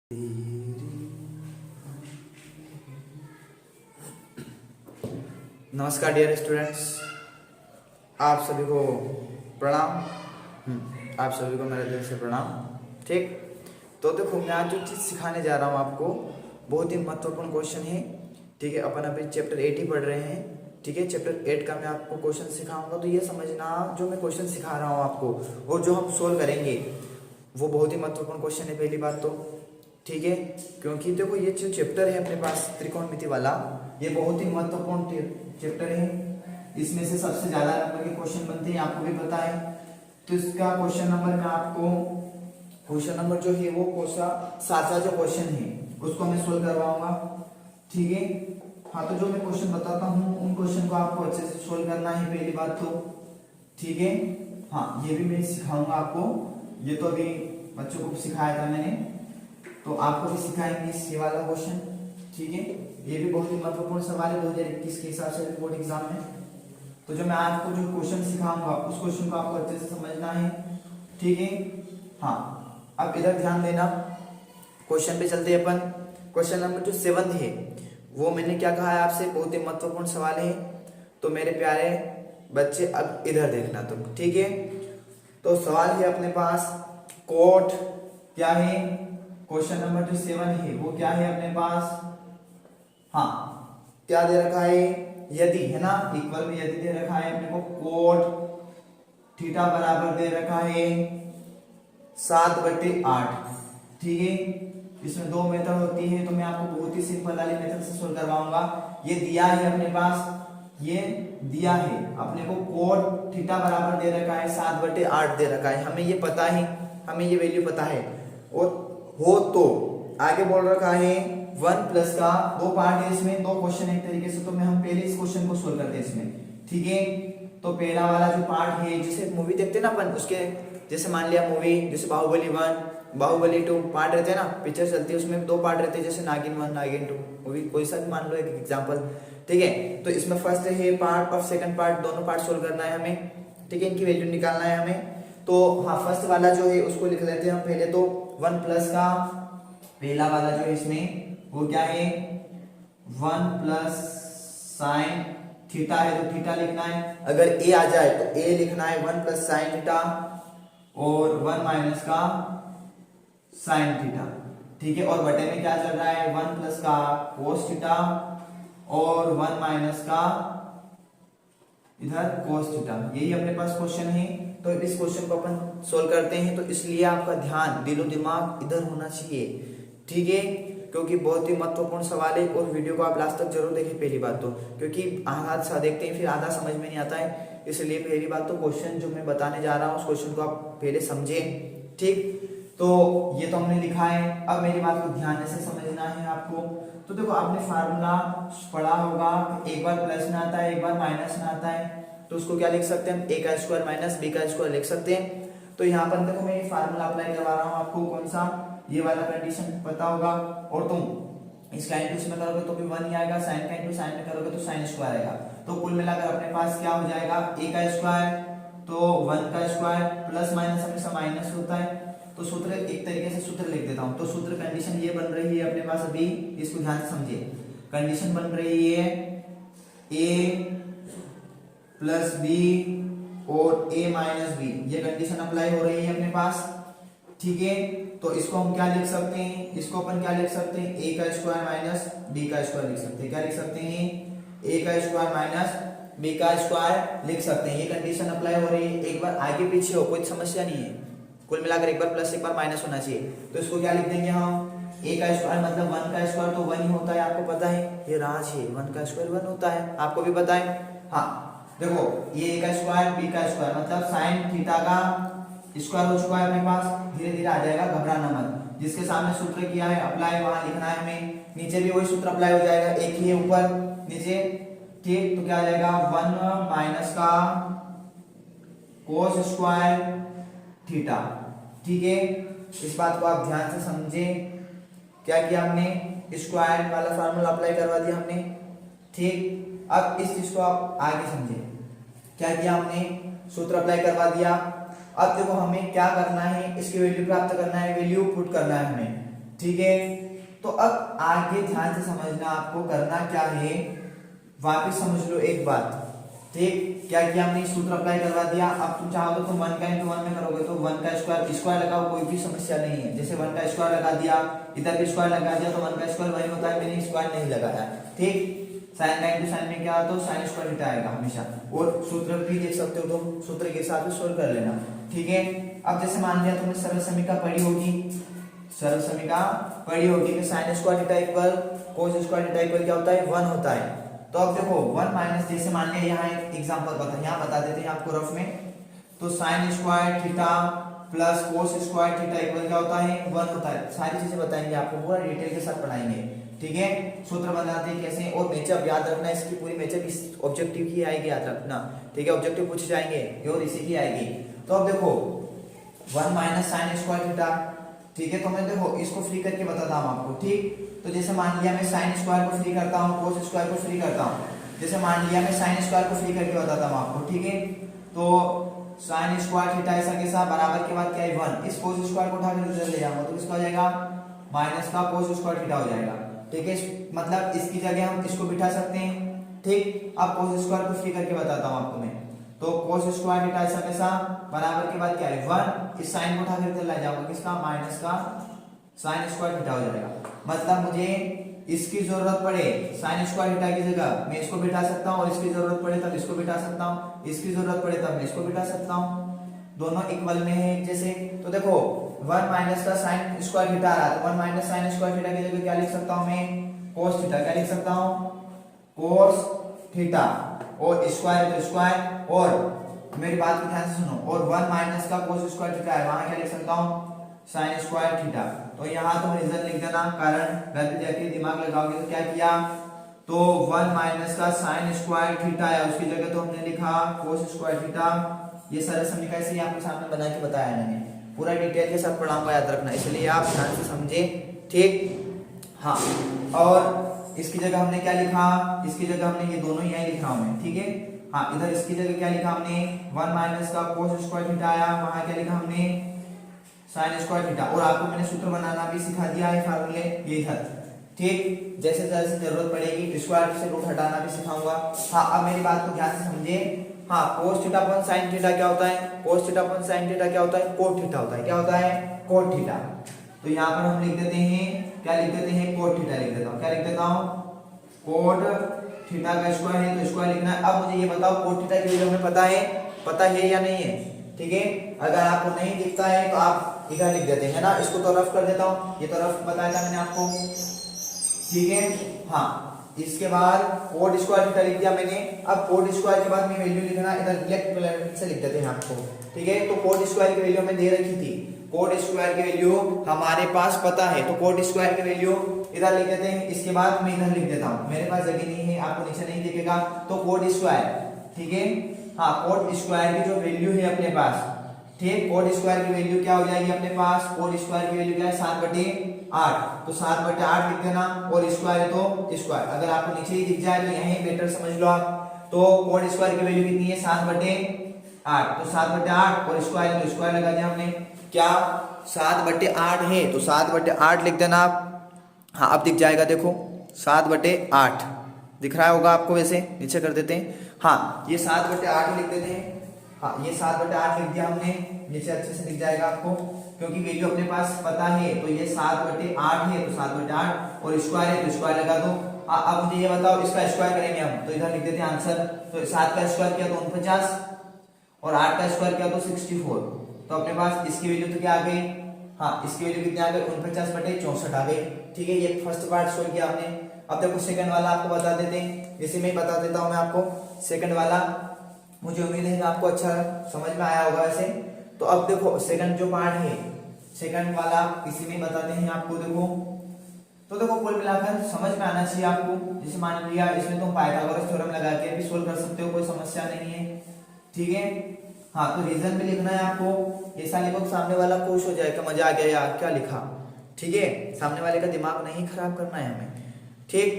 नमस्कार dear students, आप सभी को प्रणाम। आप सभी को मेरे दिल से प्रणाम। ठीक, तो देखो मैं आज जो चीज़ सिखाने जा रहा हूँ आपको बहुत ही महत्वपूर्ण क्वेश्चन है। ठीक है, अपन अभी चैप्टर 8 ही पढ़ रहे हैं। ठीक है, चैप्टर 8 का मैं आपको क्वेश्चन सिखाऊंगा, तो ये समझना जो मैं क्वेश्चन सिखा रहा हूँ आपको और जो हम सोल्व करेंगे वो बहुत ही महत्वपूर्ण क्वेश्चन है। पहली बात तो ठीक है, क्योंकि देखो ये जो चैप्टर है अपने पास त्रिकोणमिति वाला, ये बहुत ही महत्वपूर्ण चैप्टर है। इसमें से सबसे ज्यादा नंबर के क्वेश्चन बनते हैं, आपको भी पता है। तो इसका क्वेश्चन नंबर मैं आपको क्वेश्चन नंबर जो है वो सातवां जो क्वेश्चन है उसको मैं सोल्व करवाऊंगा। ठीक है, हाँ, तो जो मैं क्वेश्चन बताता हूँ उन क्वेश्चन को आपको अच्छे से सोल्व करना है पहली बात तो। ठीक है, हाँ, ये भी मैं सिखाऊंगा आपको। ये तो अभी बच्चों को सिखाया था मैंने, तो आपको भी सिखाएंगे ये वाला क्वेश्चन। ठीक है, ये भी बहुत ही महत्वपूर्ण सवाल है 2021 के हिसाब से बोर्ड एग्जाम में। तो जो मैं आपको जो क्वेश्चन सिखाऊंगा उस क्वेश्चन को आपको अच्छे से समझना है। ठीक है, हाँ, अब इधर ध्यान देना। क्वेश्चन पे चलते हैं अपन। क्वेश्चन नंबर जो 7 है वो मैंने क्या कहा है आपसे, बहुत ही महत्वपूर्ण सवाल है। तो मेरे प्यारे बच्चे अब इधर देखना तुम। ठीक है, तो सवाल है अपने पास कोट क्या है। क्वेश्चन नंबर जो 7 है वो क्या है अपने पास, हाँ, क्या दे रखा है, यदि, है ना, इक्वल में यदि दे रखा है अपने को कोट थीटा बराबर दे रखा है 7/8। ठीक है, इसमें दो मेथड होती है, तो मैं आपको बहुत ही सिंपल वाली मेथड से सोल्व करवाऊंगा। ये दिया है अपने पास, ये दिया है अपने को कोट थीटा बराबर दे रखा है 7/8 दे रखा है, हमें ये पता है, हमें ये वैल्यू पता है। और हो तो आगे बोल रखा है 1 प्लस का दो पार्ट है इसमें, दो क्वेश्चन एक तरीके से। तो मैं हम पहले इस क्वेश्चन को सोल्व करते हैं इसमें। ठीक है, तो पहला वाला जो पार्ट है, जिसे मूवी देखते हैं ना अपन, उसके जैसे मान लिया मूवी, जैसे बाहुबली 1 बाहुबली 2 पार्ट रहते हैं ना, पिक्चर चलती है उसमें दो पार्ट रहते हैं, जैसे नागिन 1 नागिन 2 मूवी, कोई सा भी मान लो एक एग्जांपल। ठीक है, तो इसमें फर्स्ट है पार्ट और सेकंड पार्ट, दोनों पार्ट सोल्व करना है हमें। ठीक है, इनकी वैल्यू निकालना है हमें। तो हाँ, फर्स्ट वाला जो है उसको लिख लेते हैं हम पहले। तो 1 प्लस का पहला वाला जो है इसमें वो क्या है, 1 प्लस साइन थीटा है, तो थीटा लिखना है। अगर ए आ जाए तो ए लिखना है 1 प्लस साइन थीटा और 1 माइनस का साइन थीटा। ठीक है, और बटे में क्या चल रहा है, 1 प्लस का कोस थीटा और 1 माइनस का इधर कोस थीटा। यही अपने पास क्वेश्चन है। तो इस क्वेश्चन को अपन सोल्व करते हैं, तो इसलिए आपका ध्यान, दिलो दिमाग इधर होना चाहिए। ठीक है, क्योंकि बहुत ही महत्वपूर्ण सवाल है, और वीडियो को आप लास्ट तक जरूर देखें पहली बात तो, क्योंकि आधा सा देखते हैं फिर आधा समझ में नहीं आता है। इसलिए पहली बात तो क्वेश्चन जो मैं बताने जा रहा हूँ उस क्वेश्चन को आप पहले समझें। ठीक, तो ये तो हमने लिखा है। अब मेरी बात को ध्यान से समझना है आपको। तो देखो, आपने फार्मूला पढ़ा होगा, एक बार प्लस में आता है एक बार माइनस में आता है, तो उसको क्या लिख सकते हैं हम, a का स्क्वायर माइनस b का स्क्वायर लिख सकते हैं। तो यहाँ पर देखो मैं ये फार्मूला अप्लाई करवा रहा हूँ आपको, कौन सा, ये वाला कंडीशन पता होगा। और तुम इसका इंटू इसमें करोगे तो भी 1 ही आएगा, साइन का इंटू साइन में करोगे तो साइन स्क्वायर आएगा। तो कुल मिलाकर अपने पास क्या हो जाएगा, a का स्क्वायर तो 1 का स्क्वायर, प्लस माइनस हमेशा माइनस होता है। तो सूत्र एक तरीके से सूत्र लिख देता हूँ। तो सूत्र कंडीशन ये बन रही है अपने पास अभी, इसको ध्यान से समझिए। कंडीशन बन रही है a प्लस बी और a माइनस बी, ये कंडीशन अप्लाई हो रही है अपने पास। ठीक है, तो इसको हम क्या लिख सकते हैं, इसको अपन क्या लिख सकते हैं, a का स्क्वायर माइनस b का स्क्वायर लिख सकते हैं। क्या लिख सकते हैं, a का स्क्वायर माइनस b का स्क्वायर लिख सकते हैं। ये कंडीशन अप्लाई हो रही है। एक बार आगे पीछे हो कोई समस्या नहीं है, कुल मिलाकर एक बार प्लस एक बार माइनस होना चाहिए। तो इसको क्या लिख देंगे हम, a का स्क्वायर मतलब 1 का स्क्वायर तो 1 ही होता है, आपको पता है, ये राज है, 1 का स्क्वायर 1 होता है, आपको भी पता है। हाँ, देखो ये a का स्क्वायर b का स्क्वायर मतलब साइन थीटा का स्क्वायर हो चुका है अपने पास, धीरे धीरे आ जाएगा, घबराना मत। जिसके सामने सूत्र किया है अप्लाई, वहां लिखना है हमें, नीचे भी वही सूत्र अप्लाई हो जाएगा, एक ही है ऊपर नीचे। ठीक, तो क्या आ जाएगा, 1 माइनस का कोस स्क्वायर थीटा। ठीक है, इस बात को आप ध्यान से समझे। क्या किया हमने, स्क्वायर वाला फार्मूला अप्लाई करवा दिया हमने। ठीक, अब इस चीज को आप आगे समझे। क्या किया हमने, सूत्र अप्लाई करवा दिया। अब देखो हमें क्या करना है, इसकी वैल्यू प्राप्त करना है, वैल्यू पुट करना है हमें। ठीक है। तो अब आगे ध्यान से समझना, आपको करना क्या है, वापस समझ लो एक बात। ठीक, क्या किया हमने, सूत्र अप्लाई करवा दिया। अब तुम चाहो तो तुम 1 का इंटू 1 में करोगे तो 1 का स्क्वायर स्क्वायर लगाओ, कोई भी समस्या नहीं है। जैसे 1 का स्क्वायर लगा दिया, इधर भी स्क्वायर लगा दिया तो 1 का स्क्वायर वही होता है, मैंने स्क्वायर नहीं लगाया। ठीक, साइन का इंटू साइन में क्या होता है, साइन स्क्वायर थीटा आएगा हमेशा। और सूत्र भी देख सकते हो तुम, सूत्र के हिसाब से सोल्व कर लेना। ठीक है, अब जैसे मान लिया तुमने सरल समीका पढ़ी होगी, सरल समीका पढ़ी होगी कि sine square theta equal cos square theta equal क्या होता है, 1 होता है। तो अब देखो 1 माइनस, जैसे मान लिया यहाँ एक एग्जांपल यहाँ बता देते हैं आपको रफ में। तो sine square theta plus cos square theta equal क्या होता है, 1 होता है। सारी चीजें बताएंगे आपको, पूरा डिटेल के साथ पढ़ाएंगे। ठीक है, सूत्र बनाते हैं कैसे, और मेचअप याद रखना, इसकी पूरी मेचअप इस ऑब्जेक्टिव की आएगी, याद रखना। ठीक है, ऑब्जेक्टिव पूछ जाएंगे और इसी की आएगी। तो अब देखो 1 माइनस साइन स्क्वायर थीटा, ठीक है। तो मैं देखो इसको फ्री करके बताता हूँ आपको। ठीक, तो जैसे मान लिया मैं साइन स्क्वायर को फ्री करता हूँ, कोस स्क्वायर को फ्री करता हूँ। जैसे मान लिया मैं साइन स्क्वायर को फ्री करके बताता हूँ आपको। ठीक है, तो साइन स्क्वायर थीटा ऐसा कैसा, बराबर के बाद क्या है 1, इस कोस स्क्वायर को उठाकर इधर ले जाऊंगा तो किसका हो जाएगा, माइनस का कोस स्क्वायर थीटा हो जाएगा। ठीक है, मतलब इसकी जगह हम इसको बिठा सकते हैं। ठीक, अब कोस स्क्वायर को फ्री करके बताता हूँ आपको मैं। तो कोस स्क्वायर थीटा ऐसा कैसा, बराबर के बाद क्या है 1, इस साइन को उठाकर इधर ले जाऊंगा, किसका, माइनस का साइन स्क्वायर थीटा हो जाएगा। मतलब मुझे इसकी जरूरत पड़े साइन स्क्वायर थीटा की जगह मैं इसको बिठा सकता हूँ, और इसकी जरूरत पड़े तब इसको बिठा सकता हूँ, इसकी जरूरत पड़े तब मैं इसको बिठा सकता हूँ। दोनों इक्वल में है जैसे। तो देखो 1 माइनस का साइन स्क्वायर थीटा आ रहा है, तो 1 माइनस साइन स्क्वायर थीटा की जगह क्या लिख सकता हूँ मैं, कोस थीटा। क्या लिख सकता हूँ, कोस थीटा, और स्क्वायर तो स्क्वायर, और मेरी बात को ध्यान से सुनो, और 1 माइनस का कोस स्क्वायर थीटा है, वहां क्या लिख सकता हूँ, साइन स्क्वायर थीटा। तो यहाँ तुम रीजन लिख देना, कारण घर पे जाके दिमाग लगाओगे तो क्या किया, तो 1 माइनस का साइन स्क्वायर थीटा है, उसकी जगह तो हमने लिखा कोस स्क्वायर थीटा। ये सरल समीकरण से आपके सामने बना के बताया मैंने, पूरा डिटेल के साथ पढ़ाऊंगा, याद रखना, इसलिए आप ध्यान से समझे। ठीक, हाँ, और इसकी जगह हमने क्या लिखा, इसकी जगह हमने ये दोनों यही लिख रहा हूं मैं। ठीक है, हाँ, इधर इसकी जगह क्या लिखा हमने, 1 माइनस का कोस स्क्वायर थीटा आया, वहां क्या लिखा हमने, साइन स्क्वायर थीटा। और आपको मैंने सूत्र बनाना भी सिखा दिया है, फार्मूले ये था। ठीक, जैसे जैसे जरूरत पड़ेगी स्क्वायर से रूट हटाना भी सिखाऊंगा। हाँ, अब मेरी बात को ध्यान से समझे। हाँ, cos theta upon sine theta क्या होता है, cos theta upon sine theta क्या होता है, कोट थीटा होता है। क्या होता है, कोट थीटा। तो यहाँ पर हम लिख देते हैं, क्या लिख देते हैं, कोट थीटा लिख देता हूँ। क्या लिख देता हूँ, कोट थीटा का स्क्वायर है तो स्क्वायर लिखना है। अब मुझे ये बताओ कोट थीटा की वैल्यू हमें पता है या नहीं है। ठीक है, अगर आपको नहीं दिखता है तो आप इधर लिख देते हैं ना, इसको तो रफ कर देता हूँ, ये तो रफ बताया था मैंने आपको। ठीक है, हाँ, इसके बाद कोट स्क्वायर थीटा लिख दिया मैंने। अब कोट स्क्वायर के बाद में वैल्यू लिखना, इधर ब्लैक कलर से लिख देते हैं आपको। ठीक है, तो कोट स्क्वायर की वैल्यू हमें दे रखी थी, कोट स्क्वायर की वैल्यू हमारे पास पता है, तो कोट स्क्वायर की वैल्यू इधर लिख देते हैं। इसके बाद मैं इधर लिख देता हूँ, मेरे पास जगह नहीं है, आपको नीचे नहीं दिखेगा, तो कोट स्क्वायर। ठीक है, हाँ, कोट स्क्वायर की जो वैल्यू है अपने पास, ठीक, कोट स्क्वायर की वैल्यू क्या हो जाएगी अपने पास, कोट स्क्वायर की वैल्यू क्या है, 7/8। तो 7/8 लिख देना, और स्क्वायर है तो स्क्वायर, अगर आपको नीचे ही दिख जाए तो यही बेटर समझ लो आप। तो कोट स्क्वायर की वैल्यू कितनी है, 7/8। तो 7/8 और स्क्वायर है तो स्क्वायर लगा दिया हमने। क्या 7/8 है तो 7/8 लिख देना आप। हाँ, अब दिख जाएगा, देखो 7/8 दिख रहा होगा आपको, वैसे नीचे कर देते हैं। हाँ, ये 7/8 लिख देते हैं। हाँ, ये 7/8 लिख दिया हमने, नीचे अच्छे से दिख जाएगा आपको, क्योंकि वैल्यू अपने पास पता है। तो ये 7/8 है तो 7/8, और स्क्वायर है तो स्क्वायर लगा दो। अब मुझे ये बताओ इसका स्क्वायर करेंगे हम, तो इधर लिख देते हैं आंसर। तो 7 का स्क्वायर किया तो 49, और 8 का स्क्वायर किया तो 64। तो अपने पास इसकी वैल्यू तो क्या आ गई, हाँ, इसकी वैल्यू कितनी आ गई, 49/64 आ गई। ठीक है, ये फर्स्ट पार्ट सोल्व किया आपने। अब देखो सेकंड वाला आपको बता देते हैं, इसी में बता देता हूं मैं आपको सेकंड वाला। मुझे उम्मीद है कि आपको अच्छा समझ में आया होगा वैसे। तो अब देखो सेकंड जो पार्ट है, सेकंड वाला इसी में बताते हैं आपको। देखो, तो देखो कुल मिलाकर समझ में आना चाहिए आपको। जैसे मान लिया इसमें तुम पाइथागोरस थ्योरम लगा के भी सोल्व कर सकते हो, कोई समस्या नहीं है। ठीक है, हाँ, तो रीजन भी लिखना है आपको, ऐसा लिखो सामने वाला खुश हो जाएगा, मजा आ गया यार क्या लिखा। ठीक है, सामने वाले का दिमाग नहीं खराब करना है हमें। ठीक,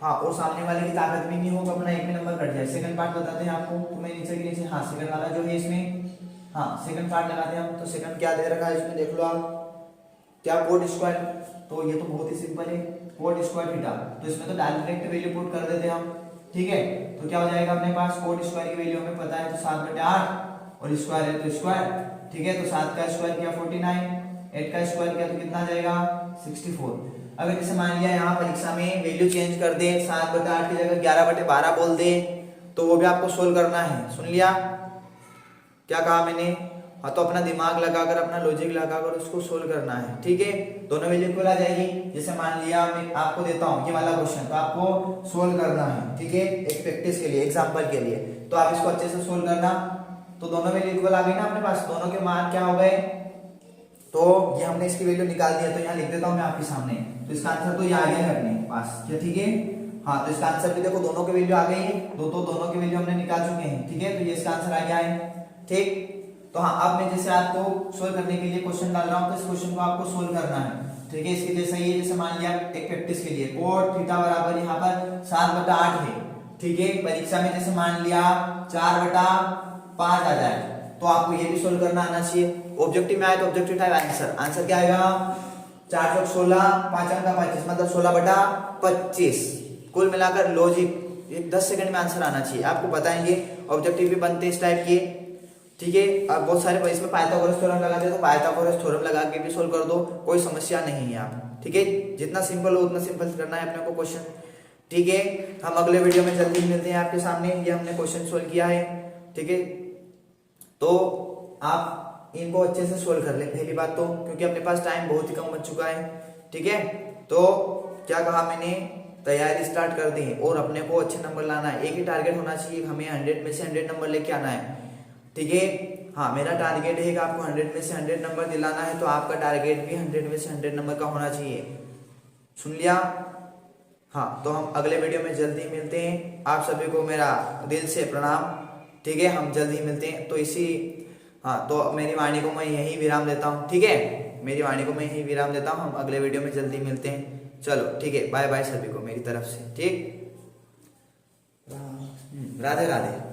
हाँ, और सामने वाले की ताकत भी नहीं होगा, अपना एक भी नंबर कट जाए। सेकंड पार्ट बताते हैं आपको, तो मैं नीचे के नीचे, हाँ, सेकंड वाला जो है इसमें, हाँ, सेकंड पार्ट लगाते हैं हम। तो सेकंड क्या दे रखा है इसमें, देख लो आप, क्या कोट स्क्वायर, तो ये तो बहुत ही सिंपल है, कोट स्क्वायर थीटा, तो इसमें तो डायरेक्ट वैल्यू पुट कर देते हैं हम, ठीक है। तो क्या हो जाएगा अपने पास, कोट स्क्वायर की वैल्यू हमें पता है तो 7/8 और स्क्वायर है तो स्क्वायर, ठीक है। तो 7 का स्क्वायर किया 49, 8 का स्क्वायर किया तो कितना आ जाएगा 64। अगर जैसे मान लिया यहाँ परीक्षा में वैल्यू चेंज कर दे, 7/8 की जगह 11/12 बोल दे, तो वो भी आपको सोल्व करना है। सुन लिया क्या कहा मैंने, हाँ तो अपना दिमाग लगाकर अपना लॉजिक लगाकर उसको सोल्व करना है, ठीक है। दोनों वैल्यू इक्वल आ जाएगी। जैसे मान लिया मैं आपको देता हूँ ये वाला क्वेश्चन, तो आपको सोल्व करना है, ठीक है, एक प्रैक्टिस के लिए, एग्जांपल के लिए, तो आप इसको अच्छे से सोल्व करना। तो दोनों वैल्यू इक्वल आ गई ना अपने पास, दोनों के मान क्या हो गए, तो ये हमने इसकी वैल्यू निकाल दिया, तो यहाँ लिख देता हूँ मैं आपके सामने। तो इसका आंसर तो ये आ गया है अपने पास, क्या ठीक है। हाँ तो इसका आंसर भी देखो, दोनों की वैल्यू आ गई है, दोनों की वैल्यू हमने निकाल चुके हैं, ठीक है। तो ये इसका आंसर आ गया है, ठीक। तो हाँ अब मैं जैसे आपको सोल्व करने के लिए क्वेश्चन डाल रहा हूँ, तो इस क्वेश्चन को आपको सोल्व करना है, ठीक है। इसके जैसा ही है, जैसे मान लिया एक प्रैक्टिस के लिए कोट थीटा बराबर यहाँ पर 7/8 है, ठीक है। परीक्षा में जैसे मान लिया 4/5 आ जाए, तो आपको ये भी सोल्व करना आना चाहिए। ऑब्जेक्टिव में आए तो ऑब्जेक्टिव टाइप आंसर क्या आएगा, 4 × 16 5 × 25 मतलब 16/25। कुल मिलाकर लॉजिक 10 सेकंड में आंसर आना चाहिए, आपको बताएंगे। ऑब्जेक्टिव भी बनते इस टाइप के, ठीक है। अब बहुत सारे इसमें पाइथागोरस थ्योरम लगाते हैं, तो पाइथागोरस थ्योरम लगा के भी सोल्व कर दो, कोई समस्या नहीं है आप, ठीक है। जितना सिंपल हो उतना सिंपल करना है अपने को क्वेश्चन, ठीक है। हम अगले वीडियो में जल्दी मिलते हैं आपके सामने। ये हमने क्वेश्चन सोल्व किया है, ठीक है। तो आप इनको अच्छे से सोल्व कर ले, पहली बात तो, क्योंकि अपने पास टाइम बहुत ही कम बच चुका है, ठीक है। तो क्या कहा मैंने, तैयारी स्टार्ट कर दी और अपने को अच्छे नंबर लाना है। एक ही टारगेट होना चाहिए, हमें 100 में से 100 नंबर लेके आना है, ठीक है। हाँ मेरा टारगेट है कि आपको 100 में से 100 नंबर दिलाना है, तो आपका टारगेट भी 100 में से 100 नंबर का होना चाहिए, सुन लिया। हाँ तो हम अगले वीडियो में जल्दी मिलते हैं, आप सभी को मेरा दिल से प्रणाम, ठीक है। हम जल्दी मिलते हैं, तो इसी हाँ तो मेरी वाणी को मैं यही विराम देता हूँ, ठीक है। मेरी वाणी को मैं यही विराम देता हूँ, हम अगले वीडियो में जल्दी मिलते हैं। चलो ठीक है, बाय बाय सभी को मेरी तरफ से, ठीक। राधे राधे।